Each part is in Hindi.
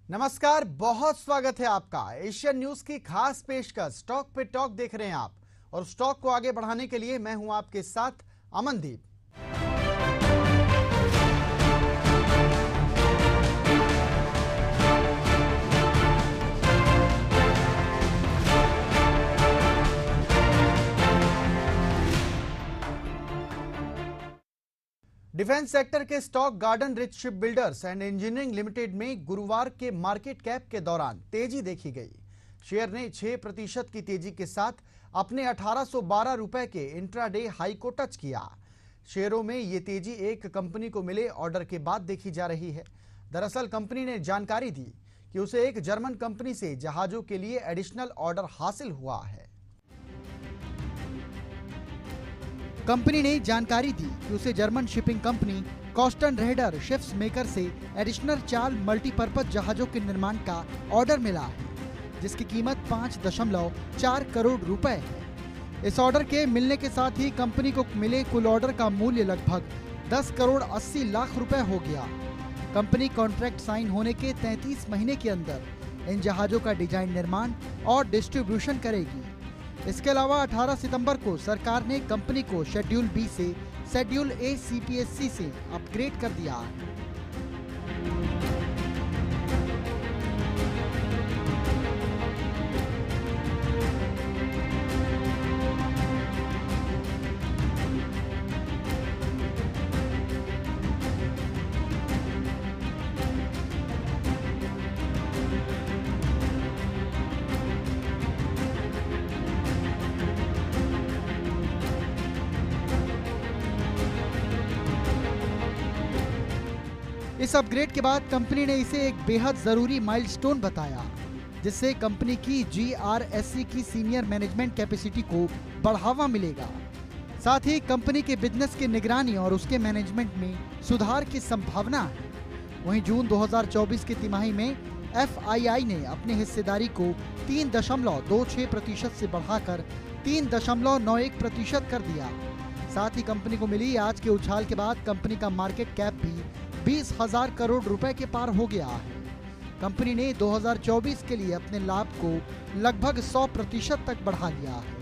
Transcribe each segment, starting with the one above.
नमस्कार, बहुत स्वागत है आपका एशियन न्यूज की खास पेशकश स्टॉक पे टॉक देख रहे हैं आप। और स्टॉक को आगे बढ़ाने के लिए मैं हूं आपके साथ अमनदीप। डिफेंस सेक्टर के stock garden rich ship builders and engineering limited में गुरुवार के मार्केट कैप के दौरान तेजी देखी गई। शेयर ने 6% की तेजी के साथ अपने 1812 रुपए के इंट्राडे हाई को टच किया। शेयरों में ये तेजी एक कंपनी को मिले ऑर्डर के बाद देखी जा रही है। दरअसल कंपनी ने जानकारी दी कि उसे एक जर्मन कंपनी से जहाजों के लिए एडिशनल ऑर्डर हासिल हुआ है। कंपनी ने जानकारी दी कि उसे German shipping company cost and raider ships maker से एडिशनल 4 मल्टीपर्पज जहाजों के निर्माण का ऑर्डर मिला है, जिसकी कीमत 5.4 करोड़ रुपए है। इस ऑर्डर के मिलने के साथ ही कंपनी को मिले कुल ऑर्डर का मूल्य लगभग 10 करोड़ 80 लाख रुपए हो गया। कंपनी कॉन्ट्रैक्ट साइन होने के 33 महीने के अंदर इन जहाजों का डिजाइन, निर्माण और डिस्ट्रीब्यूशन करेगी। इसके अलावा 18 सितंबर को सरकार ने कंपनी को शेड्यूल बी से शेड्यूल ए सीपीएससी से अपग्रेड कर दिया है। इस अपग्रेड के बाद कंपनी ने इसे एक बेहद जरूरी माइलस्टोन बताया, जिससे कंपनी की जीआरएससी की सीनियर मैनेजमेंट कैपेसिटी को बढ़ावा मिलेगा। साथ ही कंपनी के बिजनेस की निगरानी और उसके मैनेजमेंट में सुधार की संभावना है। वहीं जून 2024 की तिमाही में एफआईआई ने अपनी हिस्सेदारी को 3.26% से बढ़ाकर 3.91% कर दिया। साथ ही कंपनी को मिली आज के उछाल के बाद कंपनी का मार्केट कैप भी 20,000 करोड़ रुपए के पार हो गया है। कंपनी ने 2024 के लिए अपने लाभ को लगभग 100% तक बढ़ा लिया है।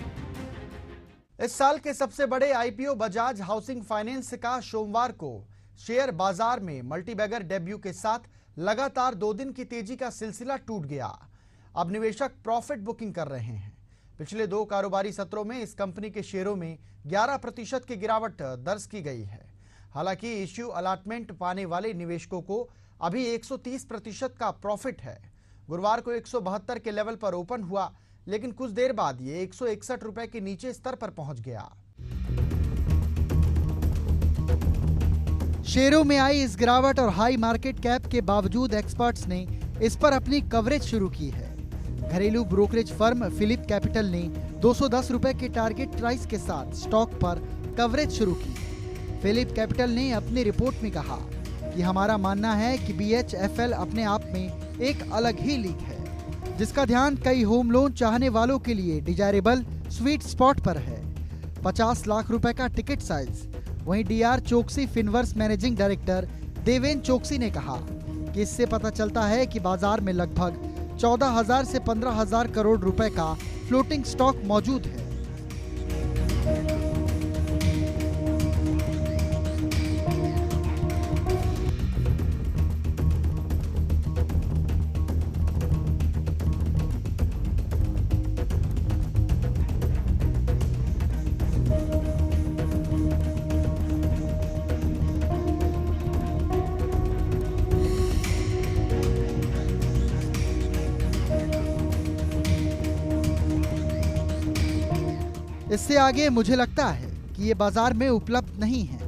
इस साल के सबसे बड़े आईपीओ बजाज हाउसिंग फाइनेंस का सोमवार को शेयर बाजार में मल्टीबैगर डेब्यू के साथ लगातार 2 दिन की तेजी का सिलसिला टूट गया। अब निवेशक प्रॉफिट बुकिंग कर रहे हैं। पिछले 2 कारोबारी सत्रों में इस कंपनी के शेयरों में 11% की गिरावट दर्ज की गई है। हालांकि इश्यू अलॉटमेंट पाने वाले निवेशकों को अभी 130% का प्रॉफिट है। गुरुवार को 172 के लेवल पर ओपन हुआ, लेकिन कुछ देर बाद ये 161 रुपए के नीचे स्तर पर पहुंच गया। शेयरों में आई इस गिरावट और हाई मार्केट कैप के बावजूद एक्सपर्ट्स ने इस पर अपनी कवरेज शुरू की है। घरेलू ब्रोकरेज फर्म फिलिप कैपिटल ने 210 रुपए के टारगेट प्राइस के साथ स्टॉक पर कवरेज शुरू की। फिलिप कैपिटल ने अपनी रिपोर्ट में कहा कि हमारा मानना है कि बीएचएफएल अपने आप में एक अलग ही लीग है, जिसका ध्यान कई होम लोन चाहने वालों के लिए डिजायरेबल स्वीट स्पॉट पर है। 50 लाख रुपए का टिकट साइज। वहीं DR Choksey FinServ managing director Deven Choksey ने कहा कि इससे पता चलता है कि बाजार में लगभग 14,000 से 15,000 करोड़ रुपए का फ्लोटिंग स्टॉक मौजूद है। इससे आगे मुझे लगता है कि ये बाजार में उपलब्ध नहीं है,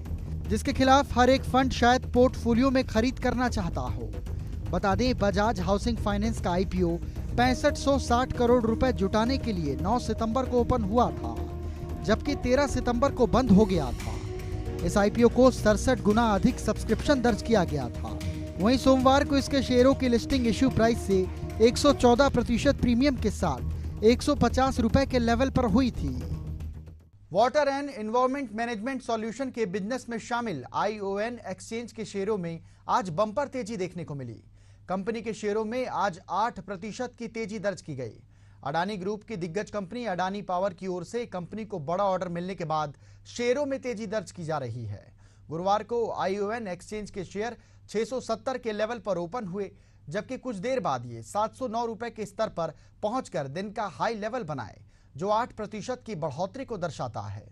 जिसके खिलाफ हर एक फंड शायद पोर्टफोलियो में खरीद करना चाहता हो। बता दें, बजाज हाउसिंग फाइनेंस का आईपीओ 6560 करोड़ रुपए जुटाने के लिए 9 सितंबर को ओपन हुआ था, जबकि 13 सितंबर को बंद हो गया था। इस आईपीओ को 67 गुना अधिक सब्सक्रिप्शन दर्ज किया गया था। वहीं सोमवार को इसके शेयरों की लिस्टिंग इश्यू प्राइस से 114% प्रीमियम के साथ 150 रुपए के लेवल पर हुई थी। Water and environment management solution के बिजनेस में शामिल आईओएन एक्सचेंज के शेयरों में आज बम्पर तेजी देखने को मिली। कंपनी के शेयरों में आज 8% की तेजी दर्ज की गई। अडानी ग्रुप की दिग्गज कंपनी अडानी पावर की ओर से कंपनी को बड़ा ऑर्डर मिलने के बाद शेयरों में तेजी दर्ज की जा रही है। गुरुवार को ION एक्सचेंज के शेयर 670 के लेवल पर ओपन हुए, जबकि कुछ देर बाद ये 709 रुपए के स्तर पर पहुंचकर दिन का हाई लेवल बनाए, जो 8% की बढ़ोतरी को दर्शाता है।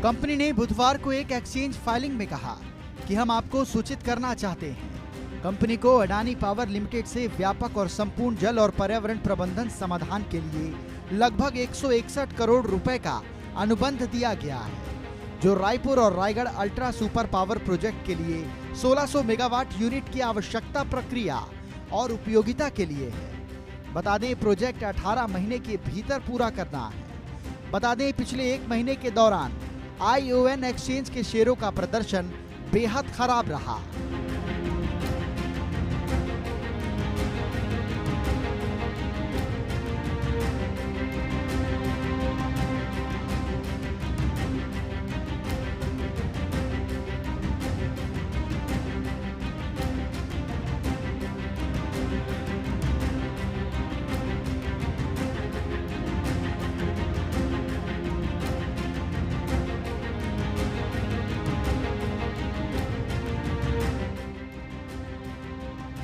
कंपनी ने बुधवार को एक एक्सचेंज फाइलिंग में कहा कि हम आपको सूचित करना चाहते हैं, कंपनी को अडानी पावर लिमिटेड से व्यापक और संपूर्ण जल और पर्यावरण प्रबंधन समाधान के लिए लगभग 161 करोड़ रुपए का अनुबंध दिया गया है, जो रायपुर और Raigarh ultra super power project के लिए 1600 मेगावाट यूनिट की आवश्यकता, प्रक्रिया और उपयोगिता के लिए है। बता दें, प्रोजेक्ट 18 महीने के भीतर पूरा करना है। बता दें, पिछले एक महीने के दौरान ION एक्सचेंज के शेयरों का प्रदर्शन बेहद खराब रहा।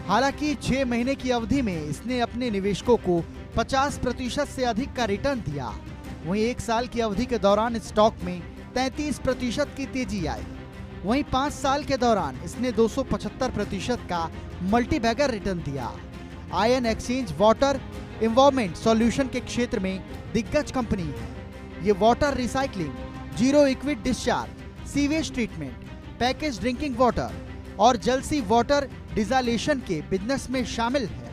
हालांकि 6 महीने की अवधि में इसने अपने निवेशकों को 50% से अधिक का रिटर्न दिया। वहीं एक साल की अवधि के दौरान स्टॉक में 33% की तेजी आई। वहीं 5 साल के दौरान इसने 275% का मल्टीबैगर रिटर्न दिया। ION exchange water environment solution के क्षेत्र में दिग्गज कंपनी है। ये water recycling, zero liquid discharge, sewage treatment, package drinking water और जलसी वाटर डिजालेशन के बिजनेस में शामिल है।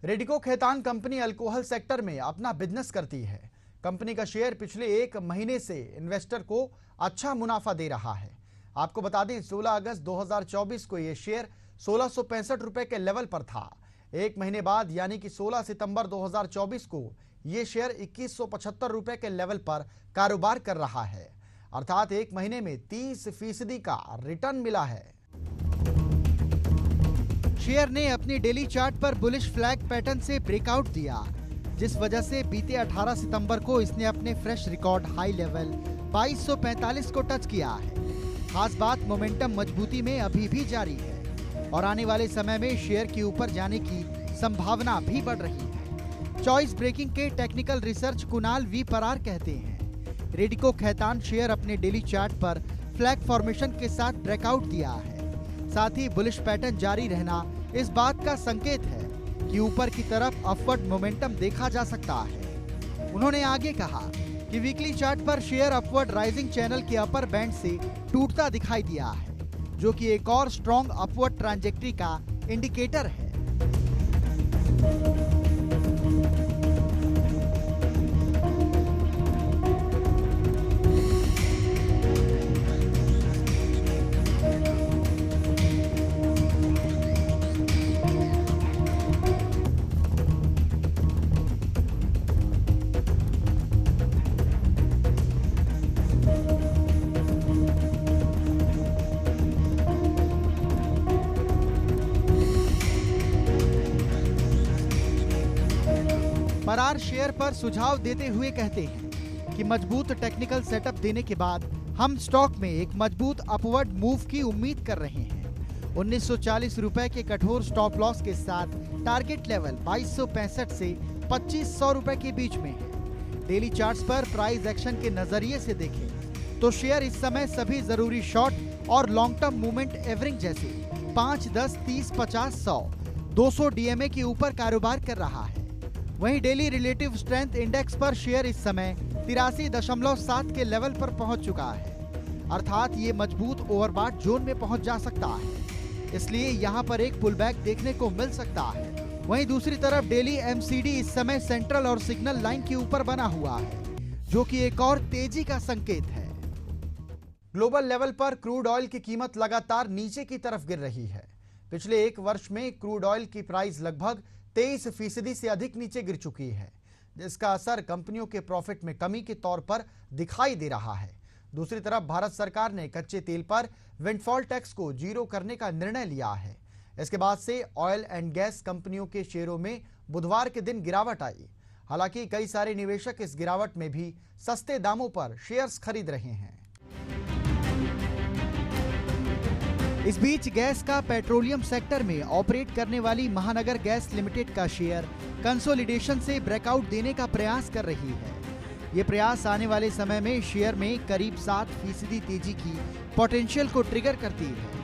Radico Khaitan company alcohol sector में अपना बिजनेस करती है। कंपनी का शेयर पिछले एक महीने से इन्वेस्टर को अच्छा मुनाफा दे रहा है। आपको बता दें, 16 अगस्त 2024 को यह शेयर 1665 रुपए के लेवल पर था। एक महीने बाद यानी कि 16 सितंबर 2024 को यह शेयर 2175 रुपए के लेवल पर कारोबार कर रहा है, अर्थात एक महीने में 30% का रिटर्न मिला है। शेयर ने अपनी डेली चार्ट पर बुलिश फ्लैग पैटर्न से ब्रेकआउट दिया, जिस वजह से बीते 18 सितंबर को इसने अपने फ्रेश रिकॉर्ड हाई लेवल 2245 को टच किया है। खास बात, मोमेंटम मजबूती में अभी भी जारी है और आने वाले समय में शेयर के ऊपर जाने की संभावना भी बढ़ रही है। चॉइस ब्रेकिंग के टेक्निकल रिसर्च कुणाल वी परार कहते हैं, रेडिको खैतान शेयर अपने डेली चार्ट पर फ्लैग फॉर्मेशन के साथ ब्रेकआउट दिया है। साथ ही बुलिश पैटर्न जारी रहना इस बात का संकेत है कि ऊपर की तरफ अपवर्ड मोमेंटम देखा जा सकता है। उन्होंने आगे कहा कि वीकली चार्ट पर शेयर अपवर्ड राइजिंग चैनल के अपर बैंड से टूटता दिखाई दिया है, जो कि एक और स्ट्रॉन्ग अपवर्ड ट्रांजेक्टरी का इंडिकेटर है। परार शेयर पर सुझाव देते हुए कहते हैं कि मजबूत टेक्निकल सेटअप देने के बाद हम स्टॉक में एक मजबूत अपवर्ड मूव की उम्मीद कर रहे हैं। 1940 रुपए के कठोर स्टॉप लॉस के साथ टारगेट लेवल 2265 से 2500 रुपए के बीच में है। डेली चार्ट्स पर प्राइस एक्शन के नजरिए से देखें तो शेयर इस समय सभी जरूरी शॉर्ट और लॉन्ग टर्म मूवमेंट एवरेज जैसे 5, 10, 30, 50, 100, 200 DMA के ऊपर कारोबार कर रहा है। वहीं डेली रिलेटिव स्ट्रेंथ इंडेक्स पर शेयर इस समय 83.7 के लेवल पर पहुंच चुका है, अर्थात ये मजबूत ओवरबॉट जोन में पहुंच जा सकता है। इसलिए यहां पर एक पुलबैक देखने को मिल सकता है। वहीं दूसरी तरफ डेली MCD इस समय सेंट्रल और सिग्नल लाइन के ऊपर बना हुआ है, जो कि एक और तेजी का संकेत है। ग्लोबल लेवल पर क्रूड ऑयल की कीमत लगातार नीचे की तरफ गिर रही है। पिछले एक वर्ष में क्रूड ऑयल की प्राइस लगभग 23% से अधिक नीचे गिर चुकी है, जिसका असर कंपनियों के प्रॉफिट में कमी के तौर पर दिखाई दे रहा है। दूसरी तरफ भारत सरकार ने कच्चे तेल पर विंडफॉल टैक्स को जीरो करने का निर्णय लिया है। इसके बाद से ऑयल एंड गैस कंपनियों के शेयरों में बुधवार के दिन गिरावट आई। हालांकि कई सारे निवेशक इस गिरावट में भी सस्ते दामों पर शेयर्स खरीद रहे हैं। इस बीच गैस का पेट्रोलियम सेक्टर में ऑपरेट करने वाली महानगर गैस लिमिटेड का शेयर कंसोलिडेशन से ब्रेकआउट देने का प्रयास कर रही है। ये प्रयास आने वाले समय में शेयर में करीब 7% तेजी की पोटेंशियल को ट्रिगर करती है।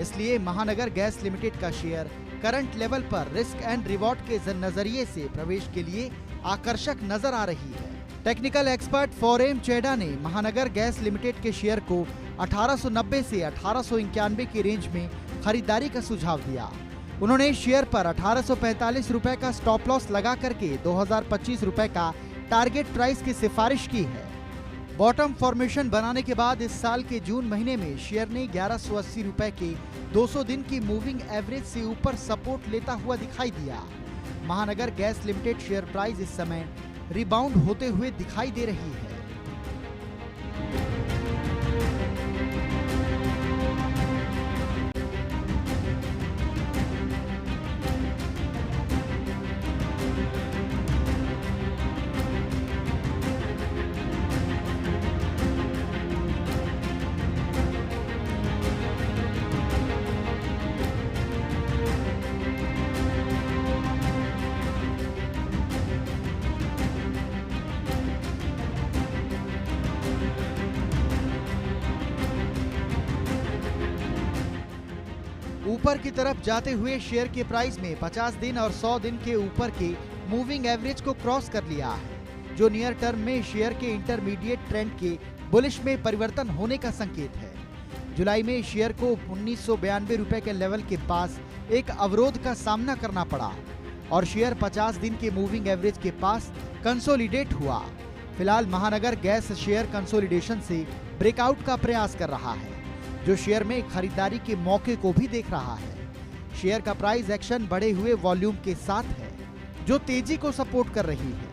इसलिए महानगर गैस लिमिटेड का शेयर करंट लेवल पर रिस्क एंड रिवॉर्ड के नजरिए से प्रवेश के लिए आकर्षक नजर आ रही है। टेक्निकल एक्सपर्ट फोरेम चेडा ने महानगर गैस लिमिटेड के शेयर को 1890 से 1891 की रेंज में खरीदारी का सुझाव दिया। उन्होंने शेयर पर 1845 रुपए का स्टॉप लॉस लगा करके 2025 रुपए का टारगेट प्राइस की सिफारिश की है। बॉटम फॉर्मेशन बनाने के बाद इस साल के जून महीने में शेयर ने 1180 रुपए के 200 दिन की मूविंग एवरेज से ऊपर सपोर्ट लेता हुआ दिखाई दिया। महानगर गैस लिमिटेड शेयर प्राइस इस समय रिबाउंड होते हुए दिखाई दे रही है। ऊपर की तरफ जाते हुए शेयर के प्राइस में 50 दिन और 100 दिन के ऊपर के मूविंग एवरेज को क्रॉस कर लिया है, जो नियर टर्म में शेयर के इंटरमीडिएट ट्रेंड के बुलिश में परिवर्तन होने का संकेत है। जुलाई में शेयर को 1992 रुपए के लेवल के पास एक अवरोध का सामना करना पड़ा और शेयर 50 दिन के मूविंग एवरेज के पास कंसोलिडेट हुआ। फिलहाल महानगर गैस शेयर कंसोलिडेशन से ब्रेकआउट का प्रयास कर रहा है, जो शेयर में खरीदारी के मौके को भी देख रहा है। शेयर का प्राइस एक्शन बढ़े हुए वॉल्यूम के साथ है, जो तेजी को सपोर्ट कर रही है।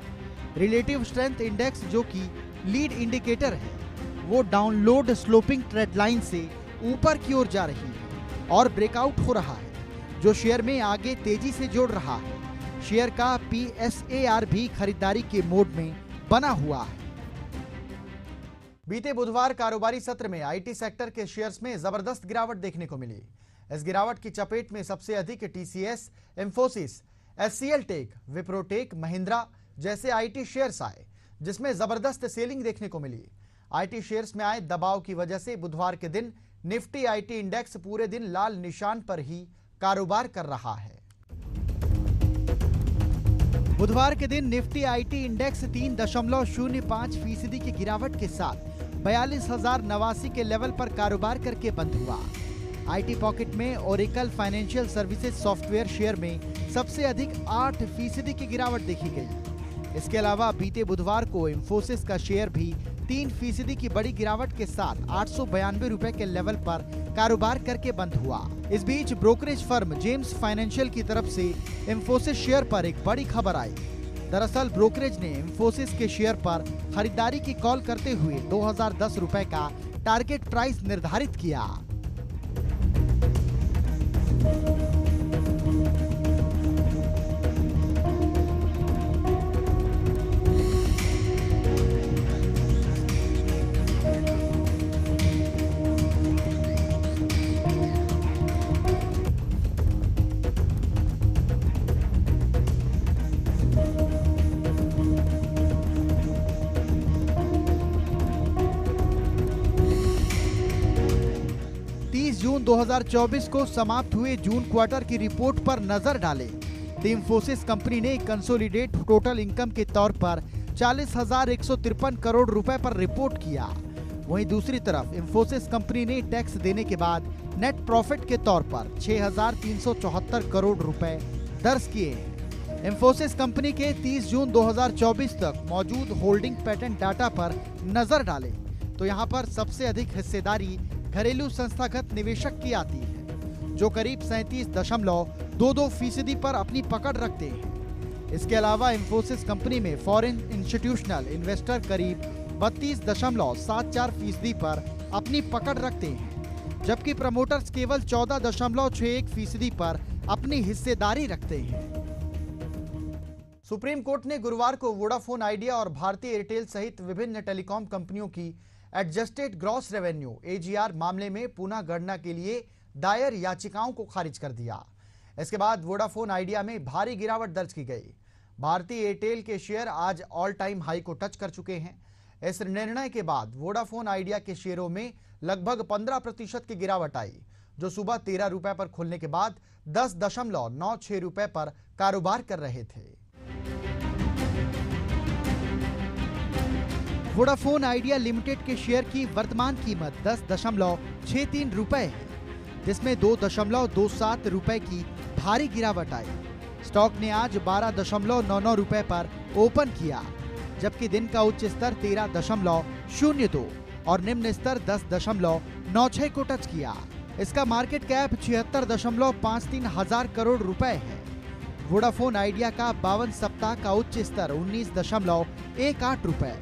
रिलेटिव स्ट्रेंथ इंडेक्स, जो कि लीड इंडिकेटर है, वो डाउनलोड स्लोपिंग ट्रेंड लाइन से ऊपर की ओर जा रही है और ब्रेकआउट हो रहा है, जो शेयर में आगे तेजी से जोड़ रहा है। शेयर का PSAR भी खरीदारी के मोड में बना हुआ है। बीते बुधवार कारोबारी सत्र में आईटी सेक्टर के शेयर्स में जबरदस्त गिरावट देखने को मिली। इस गिरावट की चपेट में सबसे अधिक TCS, Infosys, HCL tech, Wipro tech, Mahindra जैसे आईटी शेयर्स आए, जिसमें जबरदस्त सेलिंग देखने को मिली। आईटी शेयर्स में आए दबाव की वजह से बुधवार के दिन निफ्टी आईटी इंडेक्स पूरे दिन लाल निशान पर ही कारोबार कर रहा है। बुधवार के दिन निफ्टी आईटी इंडेक्स 3.05% की गिरावट के साथ 42,089 के लेवल पर कारोबार करके बंद हुआ। आईटी पॉकेट में Oracle financial services software share में सबसे अधिक 8% की गिरावट देखी गई। इसके अलावा बीते बुधवार को इंफोसिस का शेयर भी 3% की बड़ी गिरावट के साथ 892 रुपए के लेवल पर कारोबार करके बंद हुआ। इस बीच ब्रोकरेज फर्म जेम्स फाइनेंशियल की तरफ से इंफोसिस शेयर पर एक बड़ी खबर आई। दरअसल ब्रोकरेज ने इंफोसिस के शेयर पर खरीदारी की कॉल करते हुए 2010 रुपए का टारगेट प्राइस निर्धारित किया। जून 2024 को समाप्त हुए जून क्वार्टर की रिपोर्ट पर नजर डालें तो इंफोसिस कंपनी ने कंसोलिडेट टोटल इनकम के तौर पर 40,153 करोड़ रुपए पर रिपोर्ट किया। वहीं दूसरी तरफ इंफोसिस कंपनी ने टैक्स देने के बाद नेट प्रॉफिट के तौर पर 6,374 करोड़ रुपए दर्ज किए। इंफोसिस कंपनी के 30 जून 2024 तक मौजूद होल्डिंग पैटर्न डाटा पर नजर डालें तो यहां पर सबसे अधिक हिस्सेदारी घरेलू संस्थागत निवेशक की आती है, जो करीब 37.22% पर अपनी पकड़ रखते हैं। इसके अलावा इंफोसिस कंपनी में फॉरेन इंस्टीट्यूशनल इन्वेस्टर करीब 32.74% पर अपनी पकड़ रखते हैं, जबकि प्रमोटर्स केवल 14.61% पर अपनी हिस्सेदारी रखते हैं। सुप्रीम कोर्ट ने गुरुवार को वोडाफोन आइडिया और भारती एयरटेल सहित विभिन्न टेलीकॉम कंपनियों की एडजस्टेड ग्रॉस रेवेन्यू (एजीआर) मामले में पुनः गणना के लिए दायर याचिकाओं को खारिज कर दिया। इसके बाद वोडाफोन आइडिया में भारी गिरावट दर्ज की गई। भारती एयरटेल के शेयर आज ऑल टाइम हाई को टच कर चुके हैं। इस निर्णय के बाद वोडाफोन आइडिया के शेयरों में लगभग 15% की गिरावट आई, जो सुबह 13 रुपए पर खुलने के बाद 10.96 रुपए पर कारोबार कर रहे थे। वोडाफोन आइडिया लिमिटेड के शेयर की वर्तमान कीमत 10.63 रुपए है, जिसमें 2.27 रुपए की भारी गिरावट आई। स्टॉक ने आज 12.99 रुपए पर ओपन किया, जबकि दिन का उच्च स्तर 13.02 और निम्न स्तर 10.96 को टच किया। इसका मार्केट कैप 76.53 हजार करोड़ रुपए है। वोडाफोन आइडिया का 52 सप्ताह का उच्च स्तर 19.18 रुपए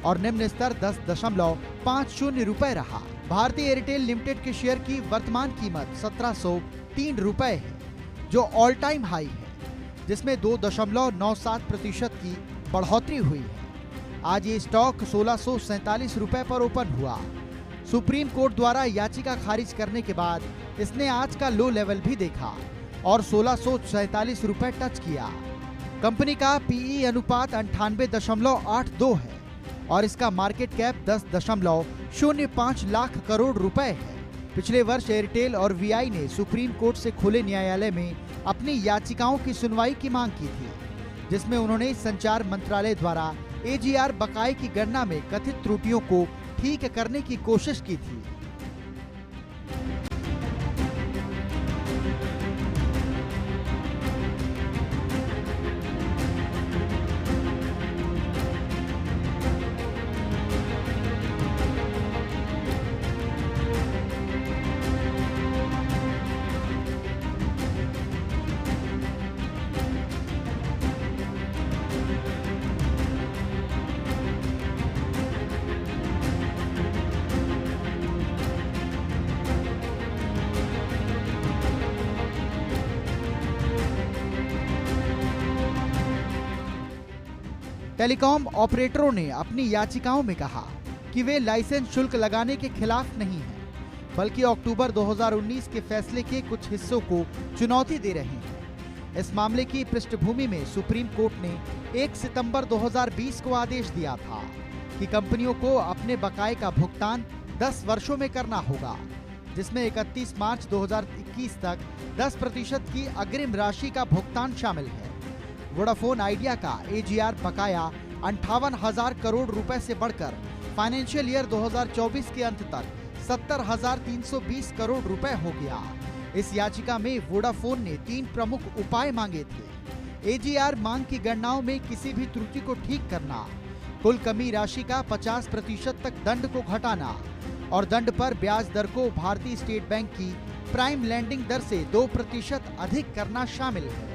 और निम्न स्तर 10.50 रुपए रहा। भारती एयरटेल लिमिटेड के शेयर की वर्तमान कीमत 1703 रुपए है, जो ऑल टाइम हाई है, जिसमें 2.97% की बढ़ोतरी हुई है। आज ये स्टॉक 1647 रुपए पर ओपन हुआ। सुप्रीम कोर्ट द्वारा याचिका खारिज करने के बाद इसने आज का लो लेवल भी देखा और 1647 रुपए टच किया। कंपनी का पीई अनुपात 98.82 है और इसका मार्केट कैप 10.05 लाख करोड़ रुपए है। पिछले वर्ष एयरटेल और वीआई ने सुप्रीम कोर्ट से खुले न्यायालय में अपनी याचिकाओं की सुनवाई की मांग की थी, जिसमें उन्होंने संचार मंत्रालय द्वारा एजीआर बकाये की गणना में कथित त्रुटियों को ठीक करने की कोशिश की थी। टेलीकॉम ऑपरेटरों ने अपनी याचिकाओं में कहा कि वे लाइसेंस शुल्क लगाने के खिलाफ नहीं हैं, बल्कि अक्टूबर 2019 के फैसले के कुछ हिस्सों को चुनौती दे रहे हैं। इस मामले की पृष्ठभूमि में सुप्रीम कोर्ट ने 1 सितंबर 2020 को आदेश दिया था कि कंपनियों को अपने बकाये का भुगतान 10 वर्षों में करना होगा, जिसमें 31 मार्च 2021 तक 10% की अग्रिम राशि का भुगतान शामिल है। वोडाफोन आइडिया का एजीआर बकाया 58,000 करोड़ रुपए से बढ़कर फाइनेंशियल ईयर 2024 के अंत तक 70,320 करोड़ रुपए हो गया। इस याचिका में वोडाफोन ने 3 प्रमुख उपाय मांगे थे। एजीआर मांग की गणनाओं में किसी भी त्रुटि को ठीक करना, कुल कमी राशि का 50% तक दंड को घटाना और दंड पर ब्याज दर को भारतीय स्टेट बैंक की प्राइम लैंडिंग दर से 2% अधिक करना शामिल है।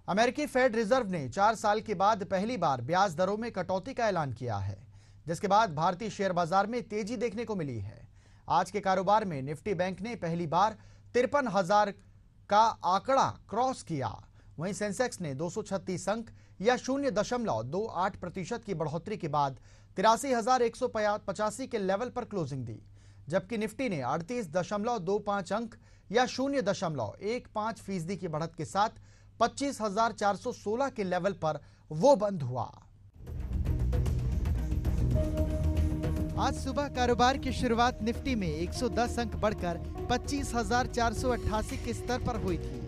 अमेरिकी फेड रिजर्व ने 4 साल के बाद पहली बार ब्याज दरों में कटौती का ऐलान किया है, जिसके बाद भारतीय शेयर बाजार में तेजी देखने को मिली है। आज के कारोबार में निफ्टी बैंक ने पहली बार 53,000 का आंकड़ा क्रॉस किया। वहीं सेंसेक्स ने 236 अंक या 0.28% की बढ़ोतरी के बाद 83,185 के लेवल पर क्लोजिंग दी, जबकि निफ्टी ने 38.25 अंक या 0.15% की बढ़त के साथ 25,416 के लेवल पर वो बंद हुआ। आज सुबह कारोबार की शुरुआत निफ्टी में 110 अंक बढ़कर 25,488 के स्तर पर हुई थी,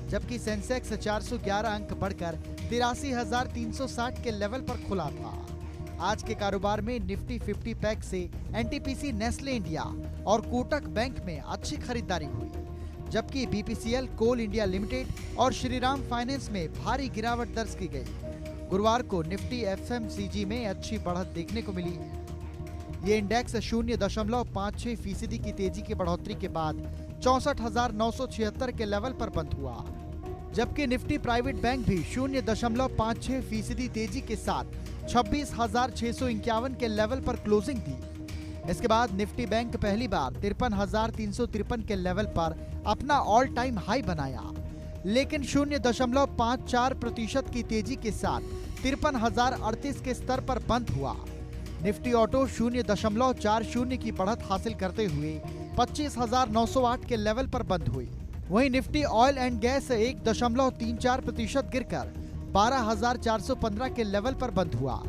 जबकि सेंसेक्स 411 अंक बढ़कर 83,360 के लेवल पर खुला था। आज के कारोबार में निफ्टी 50 पैक से एनटीपीसी, नेस्ले इंडिया और कोटक बैंक में अच्छी खरीदारी हुई, जबकि बीपीसीएल, कोल इंडिया लिमिटेड और श्रीराम फाइनेंस में भारी गिरावट दर्ज की गई। गुरुवार को निफ्टी एफएमसीजी में अच्छी बढ़त देखने को मिली। ये इंडेक्स 0.56% की तेजी की बढ़ोतरी के बाद 64,976 के लेवल पर बंद हुआ, जबकि निफ्टी प्राइवेट बैंक भी 0.56% तेजी के साथ 26,651 के लेवल पर क्लोजिंग दी। इसके बाद निफ्टी बैंक पहली बार 53,353 के लेवल पर अपना ऑल टाइम हाई बनाया, लेकिन 0.54% की तेजी के साथ 53,038 के स्तर पर बंद हुआ। निफ्टी ऑटो 0.40 की बढ़त हासिल करते हुए 25,908 के लेवल पर बंद हुई। वहीं निफ्टी ऑयल एंड गैस 1.34% गिरकर 12,415 के लेवल पर बंद हुआ,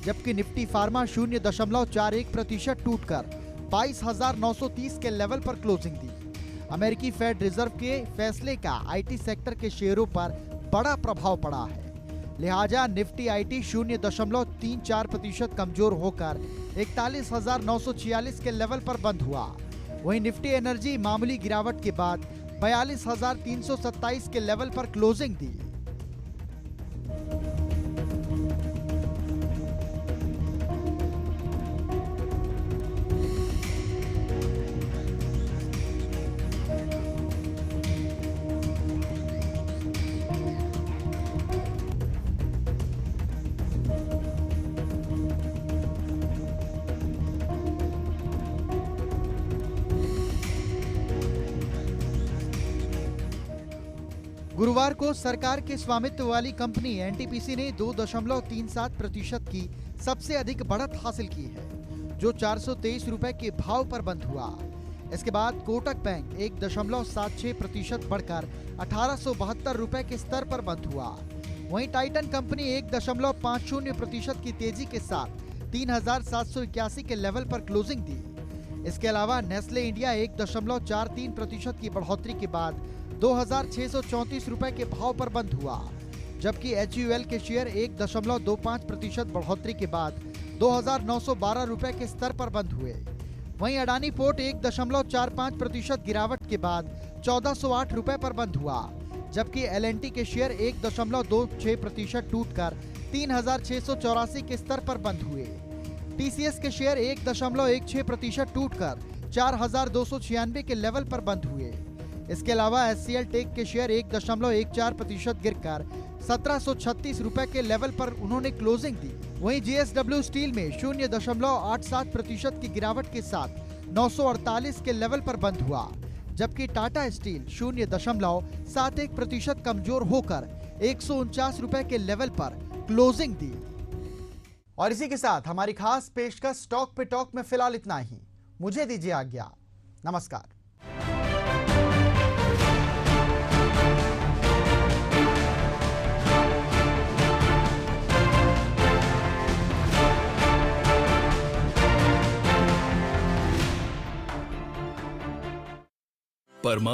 जबकि निफ्टी फार्मा 0.41% टूटकर 22,930 के लेवल पर क्लोजिंग दी। अमेरिकी फेड रिजर्व के फैसले का आईटी सेक्टर के शेयरों पर बड़ा प्रभाव पड़ा है, लिहाजा निफ्टी आईटी 0.34% कमजोर होकर 41,946 के लेवल पर बंद हुआ। वहीं निफ्टी एनर्जी मामूली गिरावट के बाद 42,327 के लेवल पर क्लोजिंग दी। गुरुवार को सरकार के स्वामित्व वाली कंपनी एनटीपीसी ने 2.37% की सबसे अधिक बढ़त हासिल की है, जो 423 रुपए के भाव पर बंद हुआ। इसके बाद कोटक बैंक 1.76% बढ़कर 1872 रुपए के स्तर पर बंद हुआ। वहीं टाइटन कंपनी 1.50% की तेजी के साथ 3,781 के लेवल पर क्लोजिंग दी। इसके अलावा नेस्ले इंडिया 1.43% की बढ़ोतरी के बाद 2,634 रुपए के भाव पर बंद हुआ, जबकि HUL के शेयर 1.25% बढ़ोतरी के बाद 2,912 रुपए के स्तर पर बंद हुए। वहीं अडानी पोर्ट 1.45% गिरावट के बाद 1,408 रुपए पर बंद हुआ, जबकि LNT के शेयर 1.26% टूटकर 3,684 के स्तर पर बंद हुए। TCS के शेयर 1.16% टूटकर 4,296 के लेवल पर बंद हुए। इसके अलावा HCL टेक के शेयर 1.14% गिरकर 1,736 रुपए के लेवल पर उन्होंने क्लोजिंग दी। वहीं JSW स्टील में 0.87% की गिरावट के साथ 948 के लेवल पर बंद हुआ, जबकि टाटा स्टील 0.71% कमजोर होकर 149 रुपए के लेवल पर क्लोजिंग दी। और इसी के साथ हमारी खास पेशकश स्टॉक पे टॉक में फिलहाल इतना ही। मुझे दीजिए आज्ञा। नमस्कार।